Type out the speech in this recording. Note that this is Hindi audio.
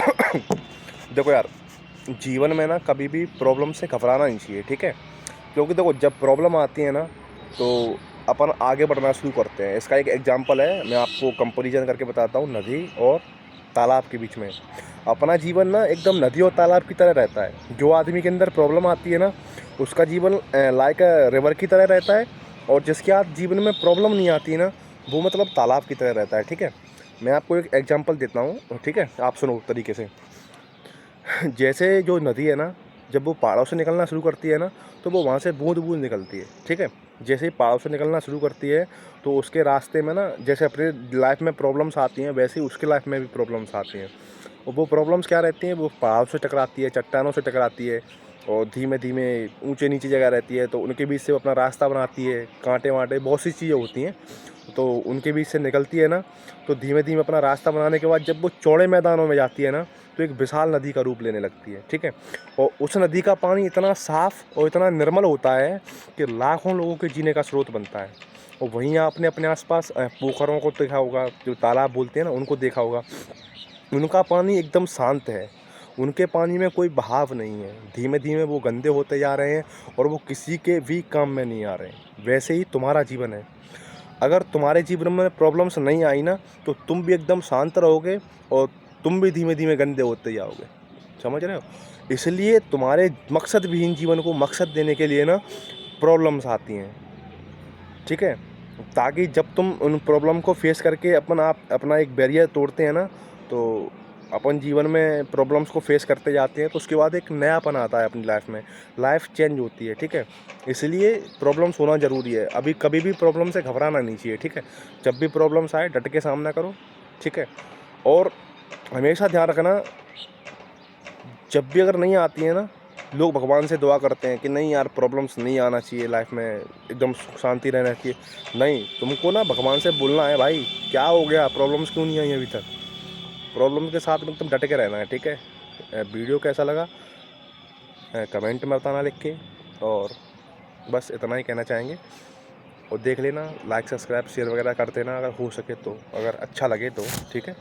देखो यार, जीवन में ना कभी भी प्रॉब्लम से घबराना नहीं चाहिए, ठीक है। क्योंकि देखो, जब प्रॉब्लम आती है ना, तो अपन आगे बढ़ना शुरू करते हैं। इसका एक एग्जांपल है, मैं आपको कंपैरिजन करके बताता हूँ नदी और तालाब के बीच में। अपना जीवन ना एकदम नदी और तालाब की तरह रहता है। जो आदमी के अंदर प्रॉब्लम आती है ना, उसका जीवन लाइक रिवर की तरह रहता है। और जिसके आज जीवन में प्रॉब्लम नहीं आती ना, वो मतलब तालाब की तरह रहता है, ठीक है। मैं आपको एक एग्जांपल देता हूँ, ठीक है, आप सुनो तरीके से। जैसे जो नदी है ना, जब वो पहाड़ों से निकलना शुरू करती है ना, तो वो वहाँ से बूंद बूंद निकलती है, ठीक है। जैसे ही पहाड़ों से निकलना शुरू करती है, तो उसके रास्ते में ना, जैसे अपने लाइफ में प्रॉब्लम्स आती हैं, वैसे ही उसके लाइफ में भी प्रॉब्लम्स आती हैं। और वो प्रॉब्लम्स क्या रहती हैं, वो पहाड़ों से टकराती है, चट्टानों से टकराती है, और धीमे धीमे ऊंचे नीचे जगह रहती है, तो उनके बीच से वो अपना रास्ता बनाती है। कांटे वांटे बहुत सी चीज़ें होती हैं, तो उनके बीच से निकलती है ना, तो धीमे धीमे अपना रास्ता बनाने के बाद जब वो चौड़े मैदानों में जाती है ना, तो एक विशाल नदी का रूप लेने लगती है, ठीक है। और उस नदी का पानी इतना साफ और इतना निर्मल होता है कि लाखों लोगों के जीने का स्रोत बनता है। और वहीं आपने अपने आसपास पोखरों को देखा होगा, जो तालाब बोलते हैं ना, उनको देखा होगा। उनका पानी एकदम शांत है, उनके पानी में कोई बहाव नहीं है। धीमे धीमे वो गंदे होते जा रहे हैं, और वो किसी के भी काम में नहीं आ रहे हैं। वैसे ही तुम्हारा जीवन है। अगर तुम्हारे जीवन में प्रॉब्लम्स नहीं आई ना, तो तुम भी एकदम शांत रहोगे, और तुम भी धीमे धीमे गंदे होते जाओगे। समझ रहे हो? इसलिए तुम्हारे मकसद विहीन जीवन को मकसद देने के लिए ना प्रॉब्लम्स आती हैं, ठीक है। ताकि जब तुम उन प्रॉब्लम को फेस करके आप अपना एक बैरियर तोड़ते हैं ना, तो अपन जीवन में प्रॉब्लम्स को फेस करते जाते हैं, तो उसके बाद एक नयापन आता है अपनी लाइफ में। लाइफ चेंज होती है, ठीक है। इसलिए प्रॉब्लम्स होना ज़रूरी है। अभी कभी भी प्रॉब्लम से घबराना नहीं चाहिए, ठीक है। जब भी प्रॉब्लम्स आए, डट के सामना करो, ठीक है। और हमेशा ध्यान रखना, जब भी अगर नहीं आती है ना, लोग भगवान से दुआ करते हैं कि नहीं यार, प्रॉब्लम्स नहीं आना चाहिए लाइफ में, एकदम सुख शांति रहना चाहिए। नहीं, तुमको ना भगवान से बोलना है, भाई क्या हो गया, प्रॉब्लम्स क्यों नहीं आई अभी तक। प्रॉब्लम के साथ में एकदम डट के रहना है, ठीक है। वीडियो कैसा लगा कमेंट में बताना लिख के। और बस इतना ही कहना चाहेंगे। और देख लेना, लाइक सब्सक्राइब शेयर वगैरह कर देना अगर हो सके तो, अगर अच्छा लगे तो, ठीक है।